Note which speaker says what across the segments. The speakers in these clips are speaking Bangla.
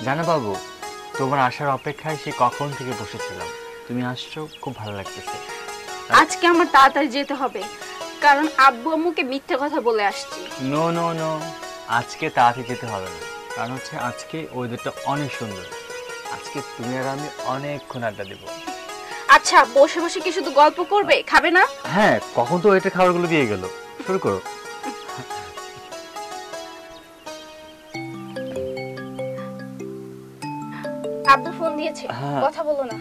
Speaker 1: জানো বাবু, তোমার আসার অপেক্ষায় সে কখন থেকে বসেছিলাম। তুমি আসছো, খুব ভালো লাগতেছে।
Speaker 2: আজকে আমার তাড়াতাড়ি যেতে হবে, কারণ আব্বু আম্মুকে মিথ্যা কথা বলে আসছি।
Speaker 1: নো নো নো, আজকে তাড়াতাড়ি যেতে হবে না। কারণ হচ্ছে আজকে ওয়েদারটা অনেক সুন্দর। আজকে তুমি আর আমি অনেকক্ষণ আড্ডা দেবো।
Speaker 2: আচ্ছা, বসে বসে কি শুধু গল্প করবে, খাবে না?
Speaker 1: হ্যাঁ, কখন তো এটা খাবারগুলো দিয়ে গেল। শুরু করো।
Speaker 2: আব্বু ফোন দিয়েছে, কথা বলো না।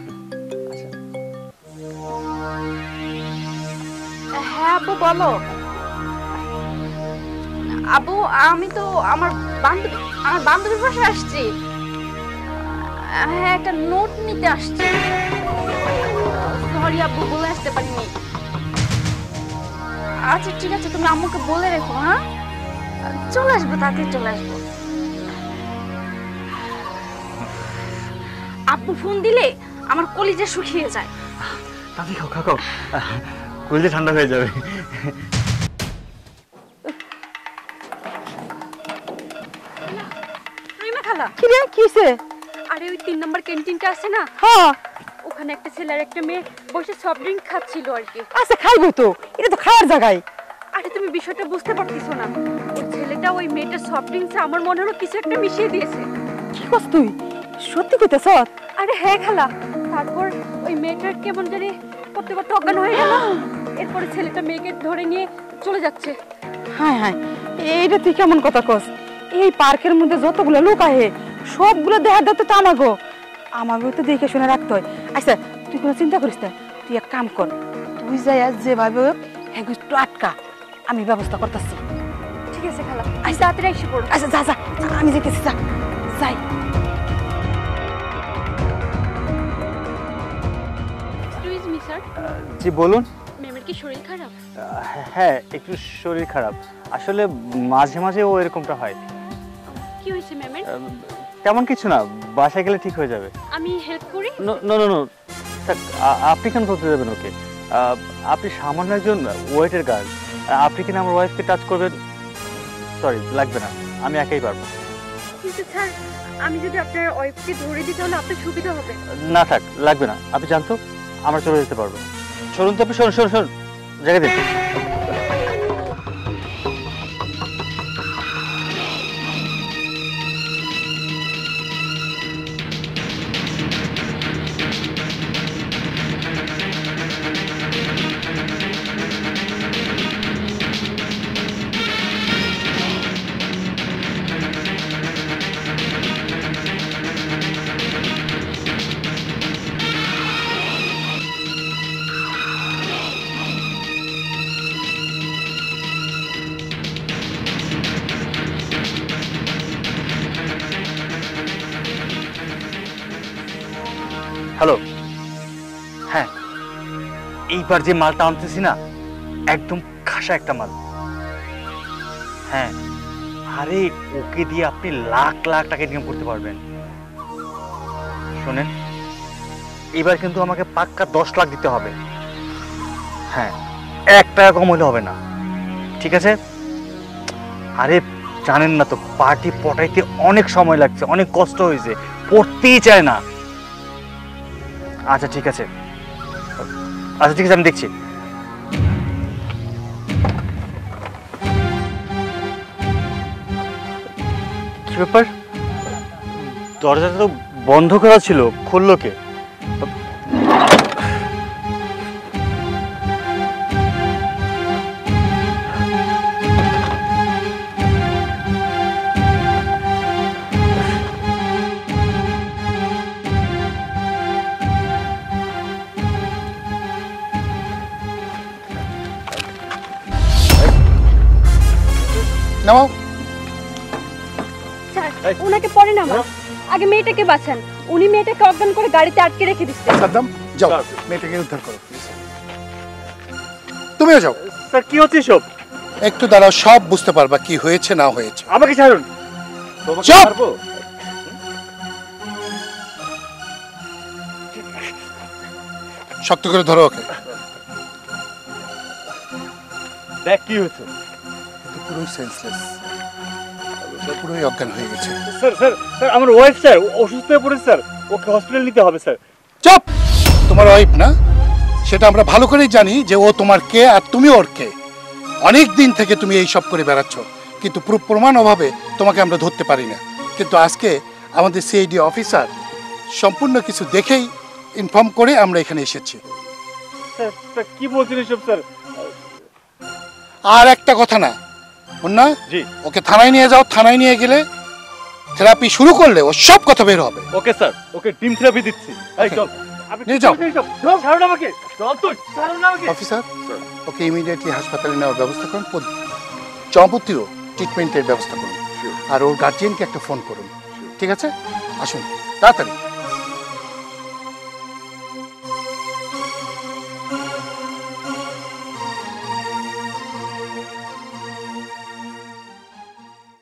Speaker 2: হ্যাঁ আব্বু বলো। আব্বু আমি তো আমার বান্ধবীর বাসায় আসছি। হ্যাঁ, একটা নোট নিতে আসছি। সরি আব্বু, বলে আসতে পারিনি। আচ্ছা ঠিক আছে, তুমি আম্মুকে বলে রেখো। হ্যাঁ, চলে আসবো, তাড়াতাড়ি চলে আসবো। আব্বু ফোন দিলে আমার কলিজা শুকিয়ে যায়।
Speaker 1: তাড়াতাড়ি খাও খাও, কলিজা ঠান্ডা হয়ে যাবে।
Speaker 3: কি রে, কিসে?
Speaker 2: আরে ওই 3 নম্বর ক্যান্টিনটা আছে না,
Speaker 3: হ্যাঁ
Speaker 2: ওখানে একটা ছেলে আর একটা মেয়ে বসে সফট ড্রিঙ্ক খাচ্ছিল আর কি।
Speaker 3: আচ্ছা খাইবো তো, এটা তো খাওয়ার জায়গায়।
Speaker 2: আরে তুমি বিষয়টা বুঝতে পারতিস না, ওই ছেলেটা ওই মেয়েটার সফট ড্রিঙ্কসে আমার মনে হলো কিছু একটা মিশিয়ে দিয়েছে।
Speaker 3: কি করছ তুই, সত্যি কইতেছ?
Speaker 2: আরে হ্যাঁ খালা, তারপর ওই মেয়েটার কেমন জানি করতে করতে অজ্ঞান হয়ে গেল। এরপরে ছেলেটা মেয়েকে ধরে নিয়ে চলে যাচ্ছে।
Speaker 3: হ্যাঁ হ্যাঁ, এইটা তুই কেমন কথা কস? এই পার্কের মধ্যে যতগুলো লোক আহে সবগুলো দেখার দায়িত্ব তো আমাকেও তো দেখে শুনে রাখতে হয়। আচ্ছা তুই কোনো চিন্তা করিস না, তুই এক কাম কর, তুই যাই যেভাবে হ্যাঁ একটু আটকা, আমি ব্যবস্থা করতেছি।
Speaker 2: ঠিক আছে খালা, আজ তাড়াতাড়ি এসে পড়ো।
Speaker 3: আচ্ছা যা যা, আমি যেতেছি, যা যাই।
Speaker 2: Excuse me sir.
Speaker 1: জি বলুন।
Speaker 2: ম্যামের কি শরীর খারাপ?
Speaker 1: হ্যাঁ, একটু শরীর খারাপ। আসলে মাঝে মাঝে ও এরকমটা হয়।
Speaker 2: কি হয়েছে ম্যামের?
Speaker 1: তেমন কিছু না, বাসায় গেলে ঠিক হয়ে যাবে।
Speaker 2: আমি হেল্প করি?
Speaker 1: নো নো নো, আপনি কেন বলতে যাবেন ওকে? আপনি সামান্য একজন ওয়েটের গার্ড, আপনি কিনা আমার ওয়াইফকে টাচ করবেন? সরি, লাগবে না, আমি একাই পারবো।
Speaker 2: কিন্তু স্যার, আমি যদি আপনার ওয়াইফকে ধরে দিই তাহলে আপনার সুবিধা হবে।
Speaker 1: না থাক, লাগবে না, আপনি জানতো আমরা চলে যেতে পারবো। শুনুন তো, আপনি শুনুন, জায়গা দিন। হ্যালো, হ্যাঁ, এইবার যে মালটা আনতেছি না, একদম খাসা একটা মাল। হ্যাঁ, আরে ওকে দিয়ে আপনি লাখ লাখ টাকা ইনকাম করতে পারবেন। শোনেন, এবার কিন্তু আমাকে পাক্কা 10 লাখ দিতে হবে। হ্যাঁ, 1 টাকা কম হলে হবে না, ঠিক আছে? আরে জানেন না তো, পার্টি পটাইতে অনেক সময় লাগছে, অনেক কষ্ট হয়েছে, পড়তেই চায় না। আচ্ছা ঠিক আছে, আমি দেখছি। কি ব্যাপার, দরজাটা তো বন্ধ করা ছিল, খুললো কে?
Speaker 4: নামাও।
Speaker 2: স্যার, ওনাকে পরে নামান, আগে মেয়েটাকে বাঁচান। উনি মেয়েটাকে অজ্ঞান করে গাড়িতে আটকে রেখে দিচ্ছে।
Speaker 4: সাদ্দাম যাও, মেয়েটাকে উদ্ধার করো। তুমিও যাও।
Speaker 1: স্যার কি হচ্ছে সব?
Speaker 4: একটু দাঁড়াও, সব বুঝতে পারবা কি হয়েছে না হয়েছে।
Speaker 1: আমাকে ছাড়ুন।
Speaker 4: শক্ত করে ধরো ওকে।
Speaker 1: দেখ কি হয়েছে।
Speaker 4: পুরো সেন্সলেস। পুরোই অজ্ঞান হয়ে গেছে।
Speaker 1: স্যার স্যার স্যার আমার ওয়াইফ স্যার অসুস্থ হয়ে পড়েছে স্যার, ওকে হসপিটাল নিতে হবে স্যার।
Speaker 4: চুপ! তোমার ওয়াইফ না, সেটা আমরা ভালো করেই জানি যে ও তোমার কে আর তুমি ওর কে। অনেক দিন থেকে তুমি এই সব করে বেড়াচ্ছ, কিন্তু প্রমাণ অভাবে তোমাকে আমরা ধরতে পারি না। কিন্তু আজকে আমাদের সিআইডি অফিসার সম্পূর্ণ কিছু দেখেই ইনফর্ম করে আমরা এখানে এসেছি।
Speaker 1: স্যার স্যার কি বলছেন এসব স্যার?
Speaker 4: আর একটা কথা না, মুন্না,
Speaker 1: জি
Speaker 4: ওকে থানায় নিয়ে যাও। থানায় নিয়ে গেলে থেরাপি শুরু করলে ও সব কথা বের হবে।
Speaker 1: ওকে স্যার, ওকে ডিম থেরাপি দিচ্ছি। এই চল
Speaker 4: নিয়ে যাও।
Speaker 1: ছাড়ুন আমাকে, চল তুই, ছাড়ুন আমাকে।
Speaker 4: অফিসার, ওকে ইমিডিয়েটলি হাসপাতালে নেওয়ার ব্যবস্থা করুন, যাবতীয় ট্রিটমেন্টের ব্যবস্থা করুন, আর ওর গার্জিয়ানকে একটা ফোন করুন। ঠিক আছে, আসুন তাড়াতাড়ি।